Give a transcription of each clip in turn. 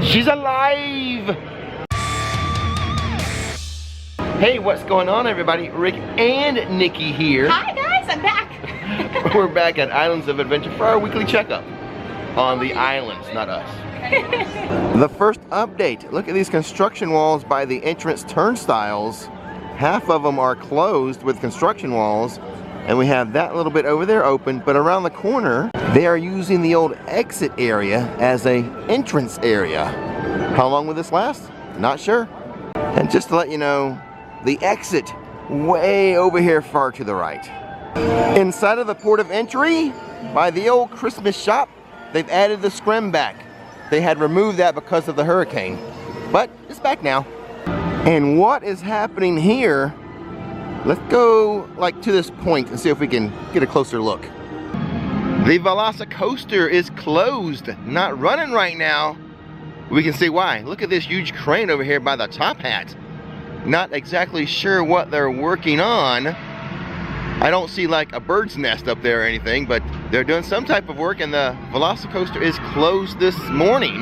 She's alive! Hey, what's going on, everybody? Rick and Nikki here. Hi guys, I'm back. We're back at Islands of Adventure for our weekly checkup on the islands, not us. The first update. Look at these construction walls by the entrance turnstiles. Half of them are closed with construction walls, and we have that little bit over there open, but around the corner, they are using the old exit area as an entrance area. How long will this last? Not sure. And just to let you know, the exit way over here far to the right. Inside of the port of entry, by the old Christmas shop, they've added the scrim back. They had removed that because of the hurricane, but it's back now. And what is happening here? Let's go like to this point and see if we can get a closer look. The Velocicoaster is closed, not running right now. We can see why. Look at this huge crane over here by the top hat. Not exactly sure what they're working on. I don't see like a bird's nest up there or anything, but they're doing some type of work, and the Velocicoaster is closed this morning.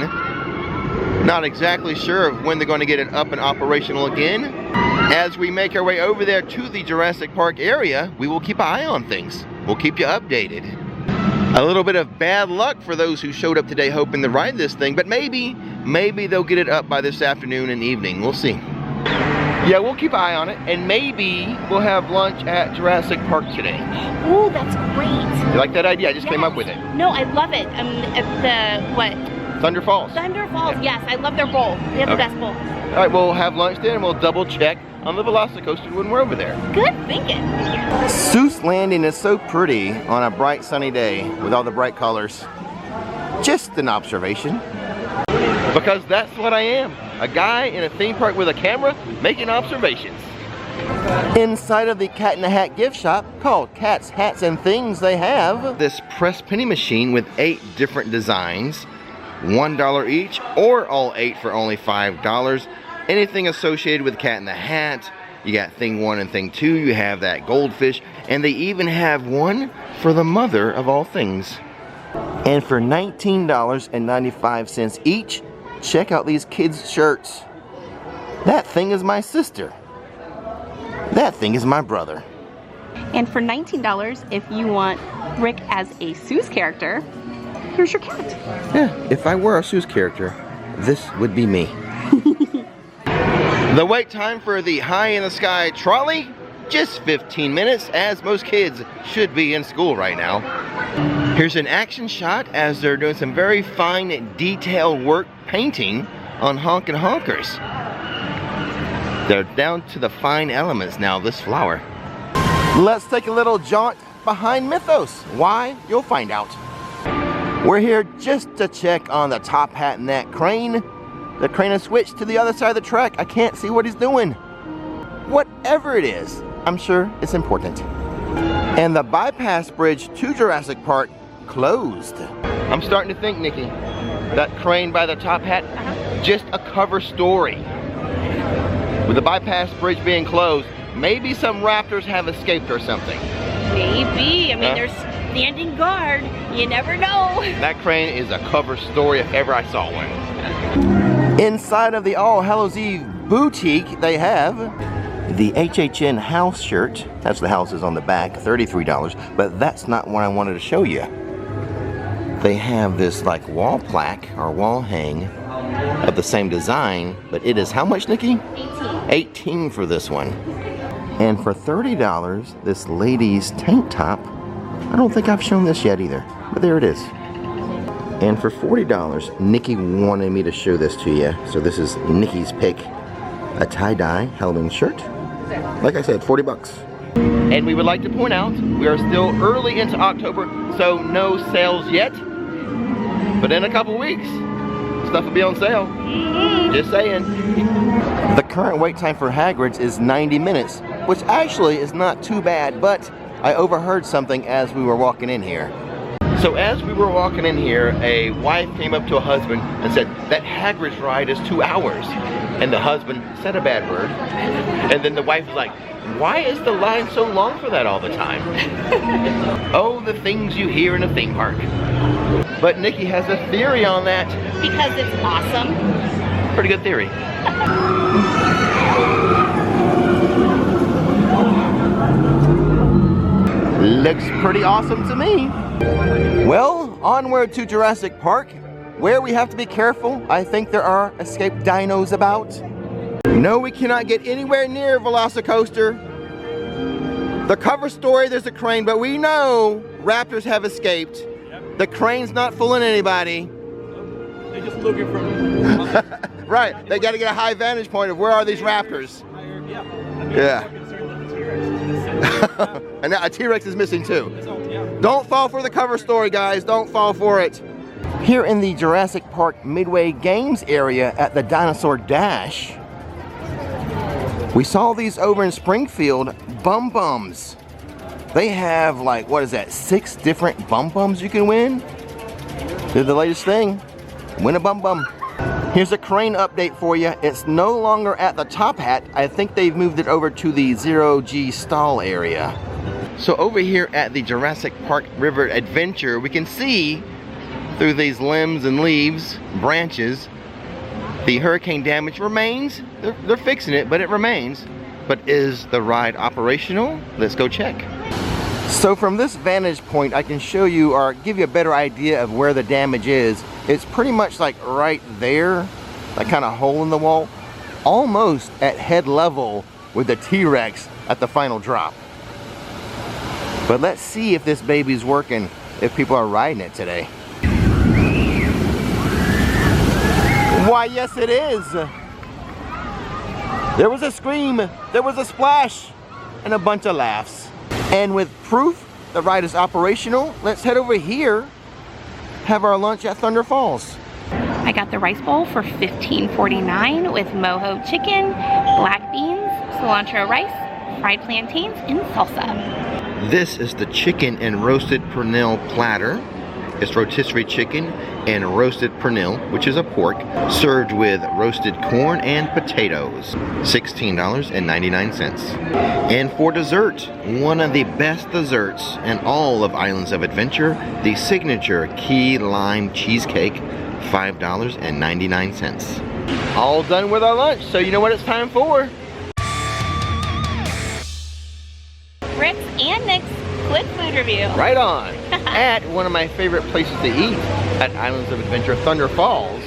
Not exactly sure of when they're going to get it up and operational again. As we make our way over there to the Jurassic Park area, we will keep an eye on things. We'll keep you updated. A little bit of bad luck for those who showed up today hoping to ride this thing, but maybe they'll get it up by this afternoon and evening. We'll see. Yeah, we'll keep an eye on it, and maybe we'll have lunch at Jurassic Park today. Oh, that's great. You like that idea? I just came up with it. No, I love it. At the, what? Thunder Falls. Thunder Falls, yes. I love their bowl. They have the best bowl. All right, we'll have lunch there, and we'll double check on the Velocicoaster when we're over there. Good thinking. Seuss Landing is so pretty on a bright sunny day with all the bright colors. Just an observation. Because that's what I am. A guy in a theme park with a camera making observations. Inside of the Cat in the Hat gift shop called Cats, Hats, and Things, they have this press penny machine with 8 different designs. $1 each, or all 8 for only $5. Anything associated with Cat in the Hat. You got thing 1 and thing 2. You have that goldfish, and they even have one for the mother of all things. And for $19.95 each, check out these kids' shirts. That thing is my sister. That thing is my brother. And for $19, if you want Rick as a Seuss character, here's your cat. Yeah, if I were a Seuss character, this would be me. The wait time for the High in the Sky trolley, just 15 minutes, as most kids should be in school right now. Here's an action shot as they're doing some very fine detailed work painting on honkin' honkers. They're down to the fine elements now, this flower. Let's take a little jaunt behind Mythos. Why? You'll find out. We're here just to check on the top hat and that crane. The crane has switched to the other side of the track. I can't see what he's doing. Whatever it is, I'm sure it's important. And the bypass bridge to Jurassic Park closed. I'm starting to think, Nikki, that crane by the top hat, just a cover story. With the bypass bridge being closed, maybe some raptors have escaped or something. Maybe. I mean, there's standing guard. You never know. That crane is a cover story if ever I saw one. Inside of the All Hallows Eve boutique, they have the HHN house shirt. That's the houses on the back, $33, but that's not what I wanted to show you. They have this like wall plaque or wall hang of the same design, but it is how much, Nikki? 18 for this one. And for $30, this lady's tank top. I don't think I've shown this yet either, but there it is. And for $40, Nikki wanted me to show this to you. So this is Nikki's pick. A tie-dye Halloween shirt. Like I said, 40 bucks. And we would like to point out, we are still early into October, so no sales yet. But in a couple weeks, stuff will be on sale. Just saying. The current wait time for Hagrid's is 90 minutes, which actually is not too bad, but I overheard something as we were walking in here. So as we were walking in here, a wife came up to a husband and said, that Hagrid's ride is 2 hours. And the husband said a bad word. And then the wife was like, why is the line so long for that all the time? Oh, the things you hear in a theme park. But Nikki has a theory on that. Because it's awesome. Pretty good theory. Looks pretty awesome to me. Well, onward to Jurassic Park, where we have to be careful. I think there are escaped dinos about. No, we cannot get anywhere near Velocicoaster. The cover story, there's a crane, but we know raptors have escaped. Yep. The crane's not fooling anybody. They're just looking for me. Right, they got to get a high vantage point of where are these raptors. Yeah. And now a T-Rex is missing too. Don't fall for the cover story, guys. Don't fall for it. Here in the Jurassic Park Midway Games area at the Dinosaur Dash, we saw these over in Springfield, Bum Bums. They have like, what is that, 6 different Bum Bums you can win? They're the latest thing. Win a Bum Bum. Here's a crane update for you. It's no longer at the top hat. I think they've moved it over to the 0G stall area. So over here at the Jurassic Park River Adventure, we can see through these limbs and leaves, branches, the hurricane damage remains. They're fixing it, but it remains. But is the ride operational? Let's go check. So from this vantage point, I can show you or give you a better idea of where the damage is. It's pretty much like right there, that kind of hole in the wall, almost at head level with the T-Rex at the final drop. But let's see if this baby's working, if people are riding it today. Why, yes it is. There was a scream, there was a splash, and a bunch of laughs. And with proof the ride is operational, let's head over here, have our lunch at Thunder Falls. I got the rice bowl for $15.49 with mojo chicken, black beans, cilantro rice, fried plantains, and salsa. This is the chicken and roasted pernil platter. It's rotisserie chicken and roasted pernil, which is a pork, served with roasted corn and potatoes. $16.99. And for dessert, one of the best desserts in all of Islands of Adventure, the signature key lime cheesecake, $5.99. All done with our lunch, so you know what it's time for. Rix and Nick's quick food review. Right on. At one of my favorite places to eat at Islands of Adventure, Thunder Falls.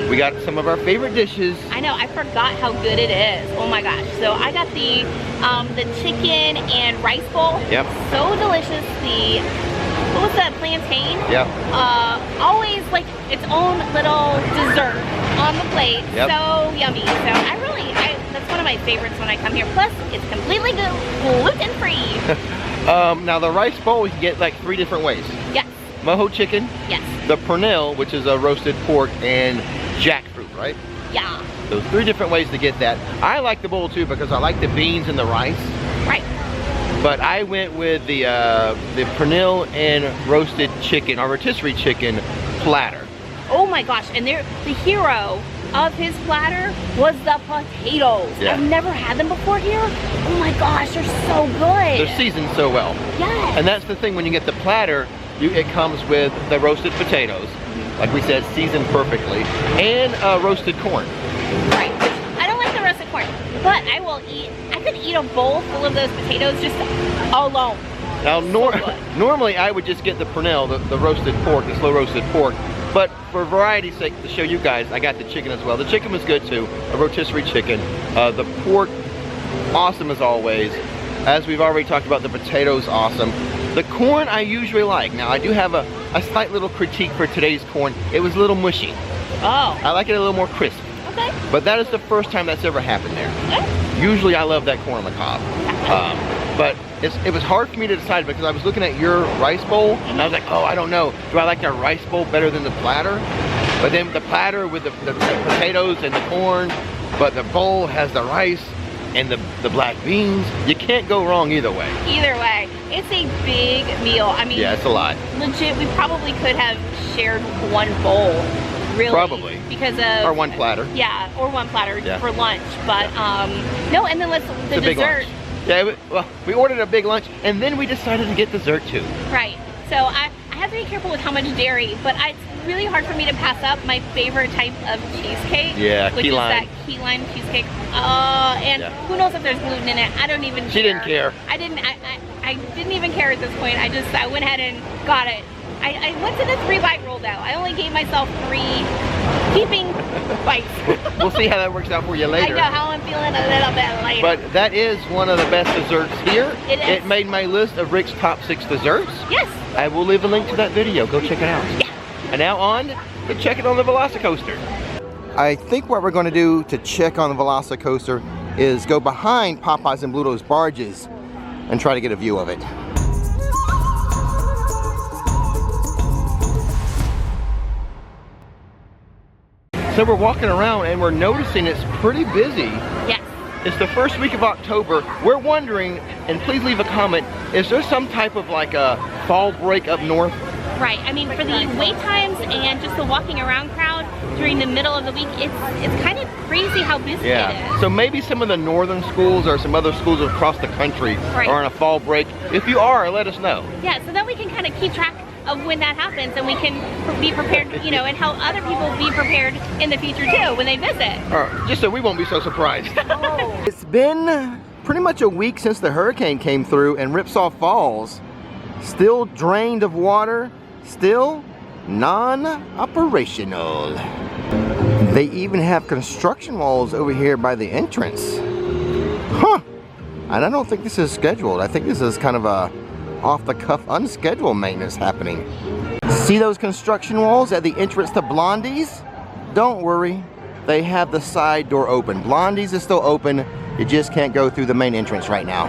We got some of our favorite dishes. I know, I forgot how good it is. Oh my gosh. So I got the chicken and rice bowl. Yep. So delicious. What was that, plantain? Yep. Always like its own little dessert on the plate. Yep. So yummy. So that's one of my favorites when I come here. Plus, it's completely gluten-free. Now the rice bowl, we can get like 3 different ways. Yes. Mojo chicken. Yes. The pernil, which is a roasted pork, and jackfruit, right? Yeah. Those 3 different ways to get that. I like the bowl too because I like the beans and the rice. Right. But I went with the pernil and roasted chicken, or rotisserie chicken platter. Oh my gosh, and the hero of his platter was the potatoes. Yeah. I've never had them before here. Oh my gosh, they're so good. They're seasoned so well. Yes. And that's the thing, when you get the platter, it comes with the roasted potatoes, like we said, seasoned perfectly, and roasted corn. Right, which I don't like the roasted corn, but I could eat a bowl full of those potatoes just alone. Now, normally I would just get the pernil, the roasted pork, the slow roasted pork, but for variety's sake, to show you guys, I got the chicken as well. The chicken was good too, a rotisserie chicken. The pork, awesome as always. As we've already talked about, the potatoes, awesome. The corn I usually like. Now I do have a slight little critique for today's corn. It was a little mushy. Oh. I like it a little more crisp. Okay. But that is the first time that's ever happened there. Okay. Usually I love that corn on the cob. But it was hard for me to decide because I was looking at your rice bowl and I was like, oh, I don't know. Do I like the rice bowl better than the platter? But then the platter with the potatoes and the corn, but the bowl has the rice and the black beans. You can't go wrong either way. Either way. It's a big meal. I mean, yeah, it's a lot. Legit, we probably could have shared one bowl. Really, probably. Because of... Or one platter. Yeah, or one platter for lunch. But, no, and then the dessert. Yeah, well, we ordered a big lunch, and then we decided to get dessert too. Right. So I have to be careful with how much dairy, but it's really hard for me to pass up my favorite type of cheesecake. Yeah, which key is lime. that key lime cheesecake. And who knows if there's gluten in it? I don't even care. She didn't care. I didn't even care at this point. I went ahead and got it. I went to the 3-bite roll though. I only gave myself 3 keeping bites. We'll see how that works out for you later. I know how I'm feeling a little bit later. But that is one of the best desserts here. It is. It made my list of Rick's top 6 desserts. Yes. I will leave a link to that video. Go check it out. Yeah. And now on to check it on the Velocicoaster. I think what we're going to do to check on the Velocicoaster is go behind Popeyes and Bluto's barges and try to get a view of it. So we're walking around and we're noticing it's pretty busy. Yes. It's the first week of October. We're wondering, and please leave a comment, is there some type of like a fall break up north? Right. I mean, for the wait times and just the walking around crowd during the middle of the week, it's kind of crazy how busy it is. So maybe some of the northern schools or some other schools across the country are on a fall break. If you are, let us know. Yeah, so then we can kind of keep track of when that happens and we can be prepared, you know, and help other people be prepared in the future too when they visit. Just so we won't be so surprised. It's been pretty much a week since the hurricane came through and Ripsaw Falls, still drained of water, still non-operational. They even have construction walls over here by the entrance. Huh. And I don't think this is scheduled. I think this is kind of a off-the-cuff, unscheduled maintenance happening. See those construction walls at the entrance to Blondie's? Don't worry, they have the side door open. Blondie's is still open, you just can't go through the main entrance right now.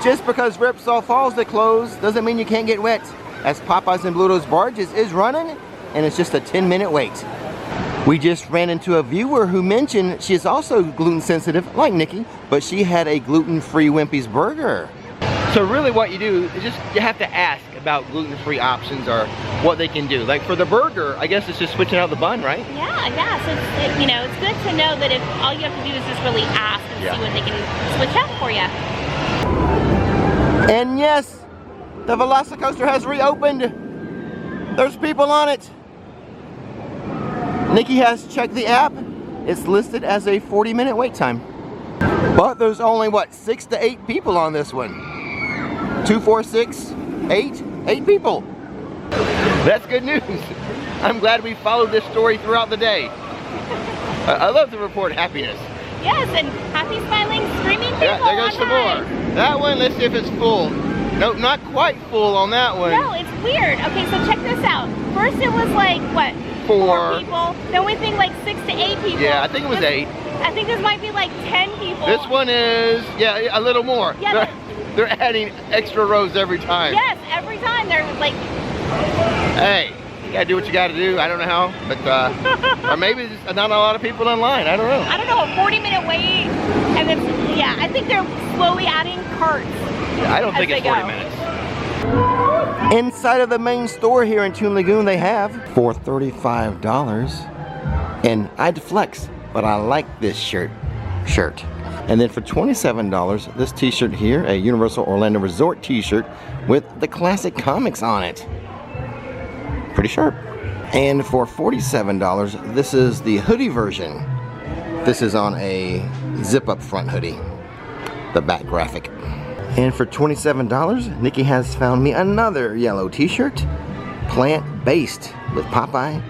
Just because Ripsaw Falls is closed doesn't mean you can't get wet, as Popeyes and Bluto's barges is running, and it's just a 10-minute wait. We just ran into a viewer who mentioned she is also gluten sensitive, like Nikki, but she had a gluten-free Wimpy's burger. So really what you do is you have to ask about gluten-free options or what they can do. Like for the burger, I guess it's just switching out the bun, right? Yeah, so you know, it's good to know that if all you have to do is just really ask and see what they can switch out for you. And yes, the Velocicoaster has reopened. There's people on it. Nikki has checked the app. It's listed as a 40-minute wait time. But there's only, what, 6 to 8 people on this one. 2, 4, 6, 8 people. That's good news. I'm glad we followed this story throughout the day. I love to report happiness. Yes, and happy, smiling, screaming people. Yeah, there goes some more. That one, let's see if it's full. Nope, not quite full on that one. No, it's weird. Okay, so check this out. First it was like, what? 4 people. Then we think like 6 to 8 people. Yeah, I think it was 8. I think this might be like 10 people. This one is, yeah, a little more. Yeah, they're adding extra rows every time. Yes, every time. They're like... Hey, you gotta do what you gotta do. I don't know how, but, or maybe there's not a lot of people in line. I don't know. I don't know, a 40-minute wait. And then, yeah, I think they're slowly adding carts. Yeah, I don't think it's 40 minutes. Inside of the main store here in Toon Lagoon, they have for $35. And I'd flex, but I like this shirt. And then for $27, this t-shirt here, a Universal Orlando Resort t-shirt with the classic comics on it. Pretty sharp. And for $47, this is the hoodie version. This is on a zip-up front hoodie, the back graphic. And for $27, Nikki has found me another yellow t-shirt, plant-based with Popeye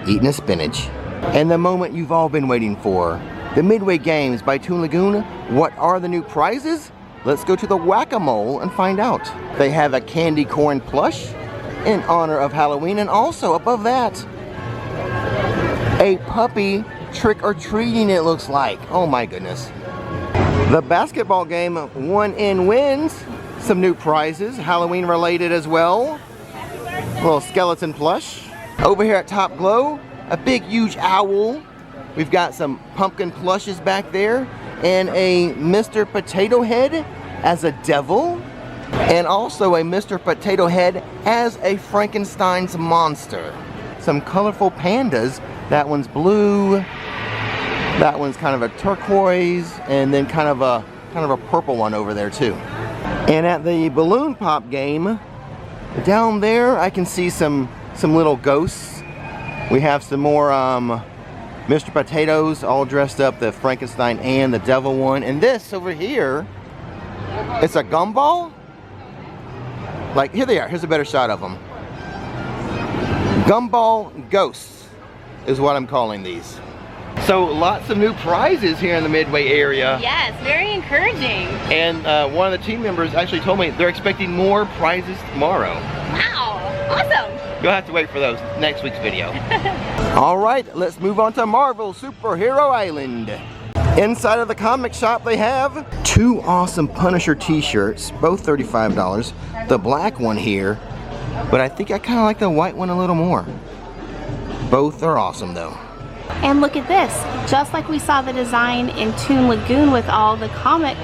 eating a spinach. And the moment you've all been waiting for, the Midway Games by Toon Lagoon. What are the new prizes? Let's go to the Whack-A-Mole and find out. They have a candy corn plush in honor of Halloween, and also above that, a puppy trick-or-treating, it looks like. Oh my goodness. The basketball game, One In wins. Some new prizes, Halloween related as well. A little skeleton plush. Over here at Top Glow, a big huge owl. We've got some pumpkin plushes back there, and a Mr. Potato Head as a devil, and also a Mr. Potato Head as a Frankenstein's monster. Some colorful pandas. That one's blue, that one's kind of a turquoise, and then kind of a purple one over there too. And at the balloon pop game, Down there, I can see some little ghosts. We have some more Mr. Potatoes all dressed up, the Frankenstein and the devil one. And this over here, it's a gumball? Like, here they are. Here's a better shot of them. Gumball ghosts is what I'm calling these. So lots of new prizes here in the Midway area. Yes, very encouraging. And one of the team members actually told me they're expecting more prizes tomorrow. Wow, awesome. You'll have to wait for those next week's video. All right, let's move on to Marvel Superhero Island. Inside of the comic shop, they have 2 awesome Punisher t-shirts, both $35. The black one here, but I think I kind of like the white one a little more. Both are awesome though. And look at this, just like we saw the design in Toon Lagoon with all the comic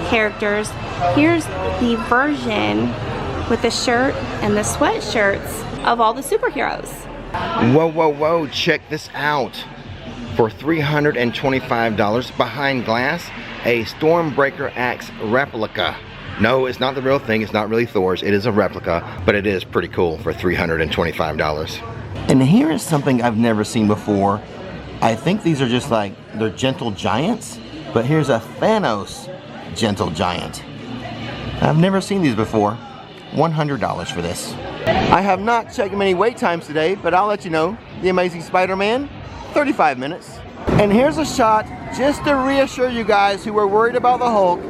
characters, here's the version with the shirt and the sweatshirts of all the superheroes. Whoa, whoa, whoa, check this out. For $325 behind glass, a Stormbreaker axe replica. No, it's not the real thing, it's not really Thor's, it is a replica, but it is pretty cool for $325. And here is something I've never seen before. I think these are just like, they're gentle giants, but here's a Thanos gentle giant. I've never seen these before. $100 for this. I have not checked many wait times today, but I'll let you know. The Amazing Spider-Man, 35 minutes. And here's a shot just to reassure you guys who were worried about the Hulk.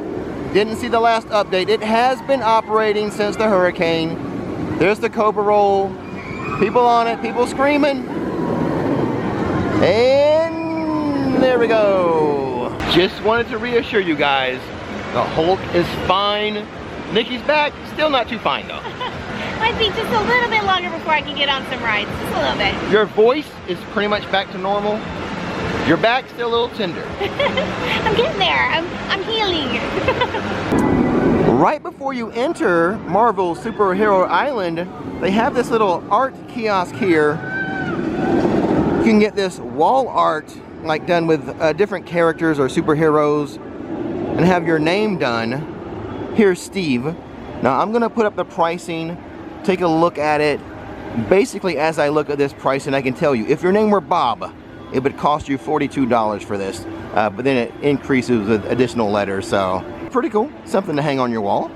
Didn't see the last update. It has been operating since the hurricane. There's the Cobra roll. People on it, people screaming. And there we go. Just wanted to reassure you guys, the Hulk is fine. Nikki's back, still not too fine though. Might be just a little bit longer before I can get on some rides, just a little bit. Your voice is pretty much back to normal. Your back's still a little tender. I'm getting there, I'm healing. Right before you enter Marvel Superhero Island, they have this little art kiosk here. You can get this wall art, like done with different characters or superheroes, and have your name done. Here's Steve. Now I'm gonna put up the pricing, take a look at it. Basically, as I look at this pricing, I can tell you, if your name were Bob, it would cost you $42 for this, but then it increases with additional letters, so pretty cool, something to hang on your wall.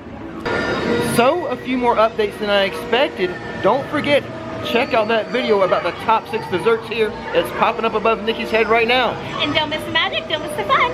So, a few more updates than I expected. Don't forget, check out that video about the top 6 desserts here. It's popping up above Nikki's head right now. And don't miss the magic, don't miss the fun.